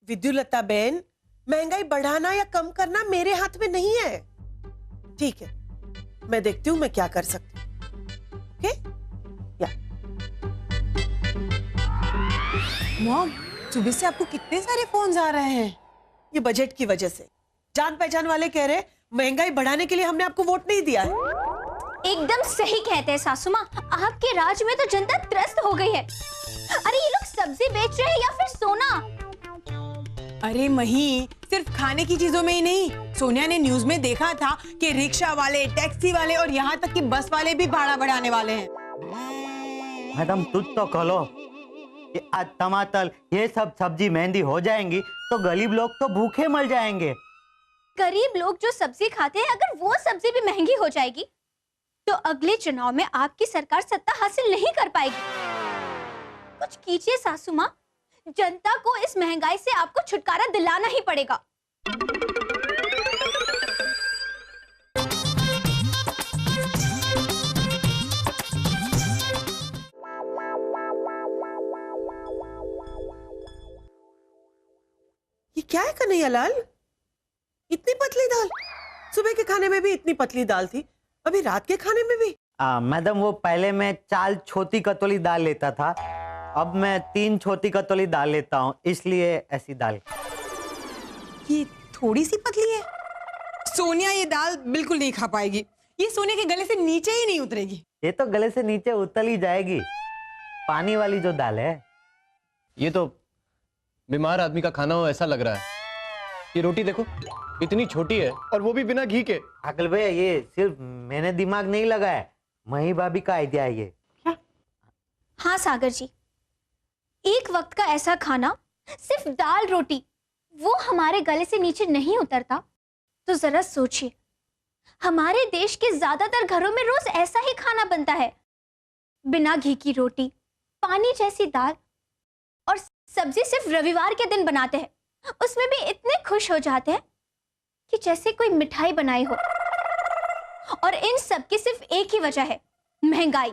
विद्युलता बहन, महंगाई बढ़ाना या कम करना मेरे हाथ में नहीं है। ठीक है, मैं देखती हूँ मैं क्या कर सकती हूँ। ओके? या मॉम, सुबह से आपको कितने सारे फोन्स आ रहे हैं? ये बजट की वजह से। जान पहचान वाले कह रहे महंगाई बढ़ाने के लिए हमने आपको वोट नहीं दिया है। एकदम सही कहते हैं सासू माँ, आपके राज में तो जनता त्रस्त हो गई है। अरे ये लोग सब्जी बेच रहे हैं या फिर सोना? अरे मही, सिर्फ खाने की चीजों में ही नहीं, सोनिया ने न्यूज में देखा था कि रिक्शा वाले, टैक्सी वाले और यहाँ तक कि बस वाले भी भाड़ा बढ़ाने वाले हैं। मैडम तुझ तो कहो कि आज टमाटर ये सब सब्जी महंगी हो जाएंगी तो गरीब लोग तो भूखे मर जाएंगे। गरीब लोग जो सब्जी खाते हैं, अगर वो सब्जी भी महंगी हो जाएगी तो अगले चुनाव में आपकी सरकार सत्ता हासिल नहीं कर पाएगी। कुछ कीजिए सासू माँ, जनता को इस महंगाई से आपको छुटकारा दिलाना ही पड़ेगा। ये क्या है कन्हैया लाल? इतनी पतली दाल? सुबह के खाने में भी इतनी पतली दाल थी, अभी रात के खाने में भी? मैडम वो पहले मैं 4 छोटी कटोरी दाल लेता था, अब मैं 3 छोटी कटोरी दाल लेता हूँ, इसलिए ऐसी दाल। ये थोड़ी सी पतली है। सोनिया ये दाल बिल्कुल नहीं खा पाएगी, ये सोनिया के गले से नीचे ही नहीं उतरेगी। ये तो गले से नीचे उतर ही जाएगी, पानी वाली जो दाल है। ये तो बीमार आदमी का खाना हो ऐसा लग रहा है। ये रोटी देखो इतनी छोटी है और वो भी बिना घी के। अकल भैया ये सिर्फ मैंने दिमाग नहीं लगाया, मही भाभी का आइडिया है ये। हाँ सागर जी, एक वक्त का ऐसा खाना, सिर्फ दाल रोटी, वो हमारे गले से नीचे नहीं उतरता तो जरा सोचिए, हमारे देश के ज्यादातर घरों में रोज ऐसा ही खाना बनता है। बिना घी की रोटी, पानी जैसी दाल, और सब्जी सिर्फ रविवार के दिन बनाते हैं, उसमें भी इतने खुश हो जाते हैं कि जैसे कोई मिठाई बनाई हो। और इन सब की सिर्फ एक ही वजह है, महंगाई,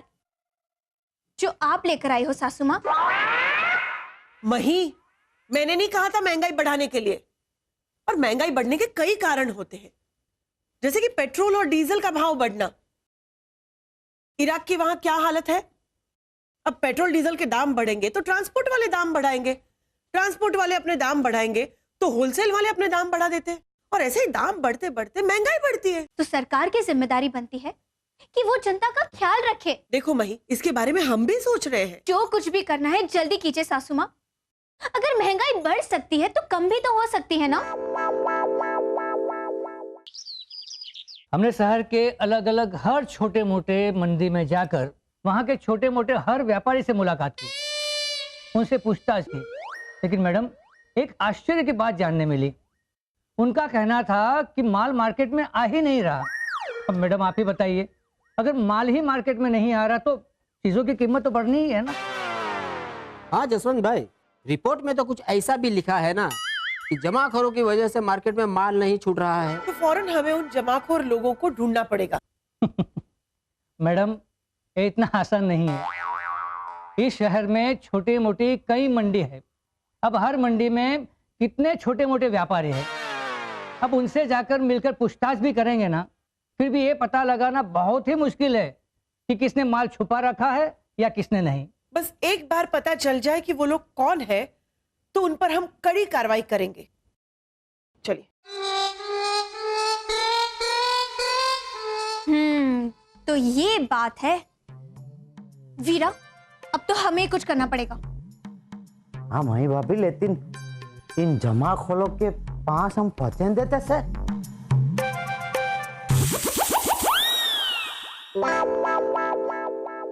जो आप लेकर आई हो सासू माँ। मही, मैंने नहीं कहा था महंगाई बढ़ाने के लिए। और महंगाई बढ़ने के कई कारण होते हैं, जैसे कि पेट्रोल और डीजल का भाव बढ़ना। इराक की वहां क्या हालत है? अब पेट्रोल डीजल के दाम बढ़ेंगे तो ट्रांसपोर्ट वाले दाम बढ़ाएंगे, ट्रांसपोर्ट वाले अपने दाम बढ़ाएंगे तो होलसेल वाले अपने दाम बढ़ा देते हैं, और ऐसे ही दाम बढ़ते बढ़ते महंगाई बढ़ती है। तो सरकार की जिम्मेदारी बनती है कि वो जनता का ख्याल रखे। देखो मही, इसके बारे में हम भी सोच रहे हैं। जो कुछ भी करना है जल्दी कीजिए सासू माँ। अगर महंगाई बढ़ सकती है तो कम भी तो हो सकती है ना। हमने शहर के अलग अलग हर छोटे मोटे मंडी में जाकर वहाँ के छोटे मोटे हर व्यापारी से मुलाकात की, उनसे पूछताछ की, लेकिन मैडम एक आश्चर्य की बात जानने मिली। उनका कहना था कि माल मार्केट में आ ही नहीं रहा। अब मैडम आप ही बताइए, अगर माल ही मार्केट में नहीं आ रहा तो चीजों की कीमत तो बढ़नी ही है ना। हाँ जसवंत भाई, रिपोर्ट में तो कुछ ऐसा भी लिखा है ना कि जमाखोरों की वजह से मार्केट में माल नहीं छूट रहा है। तो फौरन हमें उन जमाखोर लोगों को ढूंढना पड़ेगा। मैडम ये इतना आसान नहीं है। इस शहर में छोटी मोटी कई मंडी है। अब हर मंडी में कितने छोटे मोटे व्यापारी हैं। अब उनसे जाकर मिलकर पूछताछ भी करेंगे ना, फिर भी ये पता लगाना बहुत ही मुश्किल है कि किसने माल छुपा रखा है या किसने नहीं। बस एक बार पता चल जाए कि वो लोग कौन है तो उन पर हम कड़ी कार्रवाई करेंगे। चलिए। तो ये बात है वीरा, अब तो हमें कुछ करना पड़ेगा। हाँ मही भाभी, लेकिन इन जमाखोरों के पास हम पहुंचने देते सर।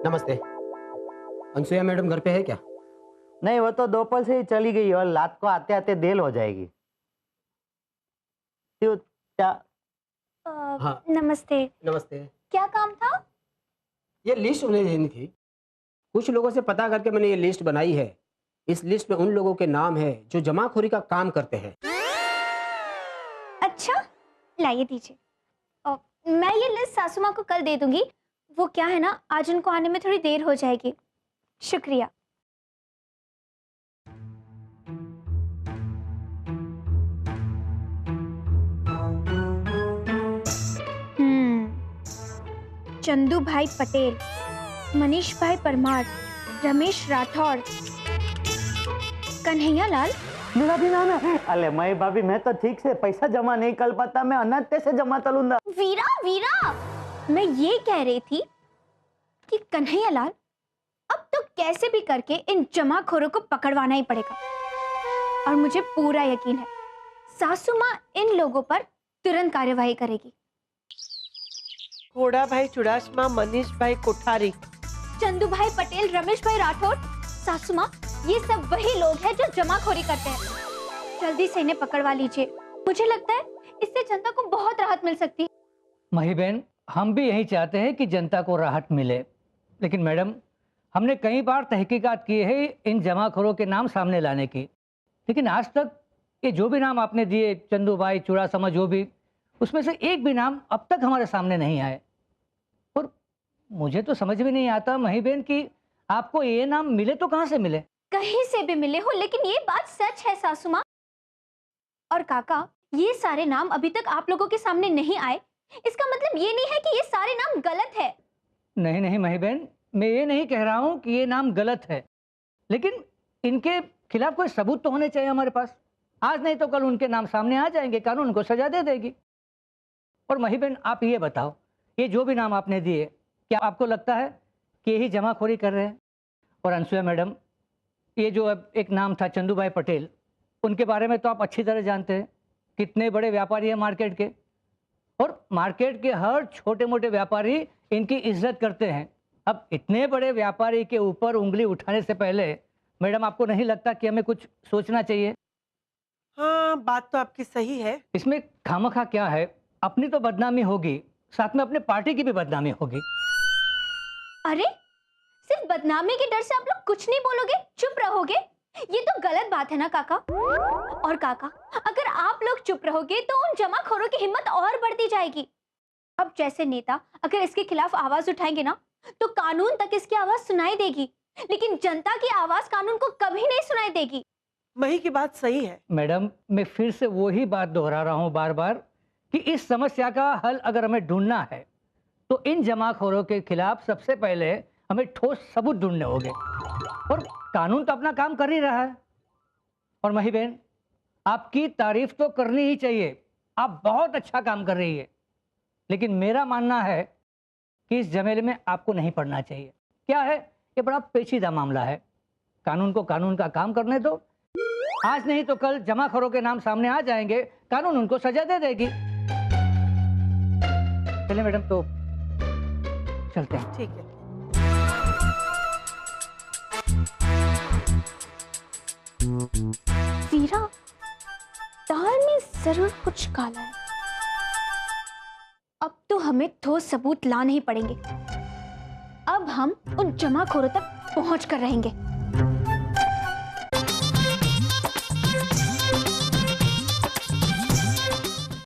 नमस्ते, अनसुया मैडम घर पे है क्या? नहीं, वो तो दोपहर से ही चली गई और रात को आते आते देर हो जाएगी। क्यों क्या? हाँ नमस्ते। नमस्ते। क्या काम था? ये लिस्ट उन्हें देनी थी। कुछ लोगों से पता करके मैंने ये लिस्ट बनाई है। इस लिस्ट में उन लोगों के नाम है जो जमाखोरी का काम करते हैं। अच्छा, लाइए दीजिए। मैं ये लिस्ट सासू माँ को कल दे दूंगी। वो क्या है ना, आज उनको आने में थोड़ी देर हो जाएगी। शुक्रिया। चंदू भाई पटेल, मनीष भाई परमार, रमेश राठौड़, कन्हैया लाल। मेरा भी नाम है। अरे मैं भाभी, मैं तो ठीक से पैसा जमा नहीं कर पाता, मैं अनाथ से जमा करूंगा। वीरा वीरा, मैं ये कह रही थी कि कन्हैया लाल, अब तो कैसे भी करके इन जमाखोरों को पकड़वाना ही पड़ेगा। और मुझे पूरा यकीन है सासू माँ इन लोगों पर तुरंत कार्यवाही करेगी। घोड़ा भाई चुड़ासमा, मनीष भाई कोठारी, चंदू भाई पटेल, रमेश भाई राठौर, सासू माँ, ये सब वही लोग हैं जो जमाखोरी करते हैं। जल्दी से इन्हें पकड़वा लीजिए। मुझे लगता है इससे जनता को बहुत राहत मिल सकती है। मही बहन, हम भी यही चाहते हैं कि जनता को राहत मिले, लेकिन मैडम हमने कई बार तहकीकात की है इन जमाखोरों के नाम सामने लाने की, लेकिन आज तक ये जो भी नाम आपने दिए, चंदू भाई, चुड़ासमा, जो भी, उसमें से एक भी नाम अब तक हमारे सामने नहीं आए। और मुझे तो समझ में नहीं आता मही बहन कि आपको ये नाम मिले तो कहाँ से मिले? कहीं से भी मिले हो, लेकिन ये बात सच है सासू माँ। और काका, ये सारे नाम अभी तक आप लोगों के सामने नहीं आए, इसका मतलब ये नहीं है कि ये सारे नाम गलत है। नहीं नहीं मही बहन, मैं ये नहीं कह रहा हूँ कि ये नाम गलत है, लेकिन इनके खिलाफ कोई सबूत तो होने चाहिए हमारे पास। आज नहीं तो कल उनके नाम सामने आ जाएंगे, कानून उनको सजा दे देगी। और मही बहन, आप ये बताओ, ये जो भी नाम आपने दिए, क्या आपको लगता है कि यही जमाखोरी कर रहे हैं? और अनसुया मैडम, ये जो अब एक नाम था चंदू भाई पटेल, उनके बारे में तो आप अच्छी तरह जानते हैं, कितने बड़े व्यापारी हैं मार्केट के, और मार्केट के हर छोटे मोटे व्यापारी इनकी इज्जत करते हैं। अब इतने बड़े व्यापारी के ऊपर उंगली उठाने से पहले मैडम, आपको नहीं लगता कि हमें कुछ सोचना चाहिए? हाँ, बात तो आपकी सही है। इसमें खामखा क्या है, अपनी तो बदनामी होगी, साथ में अपने पार्टी की भी बदनामी होगी। अरे, सिर्फ बदनामी के डर से आप लोग कुछ नहीं बोलोगे, चुप रहोगे? ये तो गलत बात है ना काका। और काका, अगर आप लोग चुप रहोगे तो उन जमाखोरों की हिम्मत और बढ़ती जाएगी। अब जैसे नेता अगर इसके खिलाफ आवाज उठाएंगे ना, तो कानून तक इसकी आवाज सुनाई देगी, लेकिन जनता की आवाज कानून को कभी नहीं सुनाई देगी। मही की बात सही है। मैडम, मैं फिर से वही बात दोहरा रहा हूँ बार बार कि इस समस्या का हल अगर हमें ढूंढना है तो इन जमाखोरों के खिलाफ सबसे पहले हमें ठोस सबूत ढूंढने होंगे, और कानून तो अपना काम कर ही रहा है। और मही बहन, आपकी तारीफ तो करनी ही चाहिए, आप बहुत अच्छा काम कर रही है, लेकिन मेरा मानना है कि इस झमेले में आपको नहीं पड़ना चाहिए। क्या है, ये बड़ा पेचीदा मामला है, कानून को कानून का काम करने दो। आज नहीं तो कल जमाखोरों के नाम सामने आ जाएंगे, कानून उनको सजा दे देगी। चलिए मैडम, तो चलते हैं। ठीक है। वीरा, दाल में जरूर कुछ काला है। अब तो हमें ठोस सबूत लाने ही पड़ेंगे। अब हम उन जमाखोरों तक पहुंच कर रहेंगे।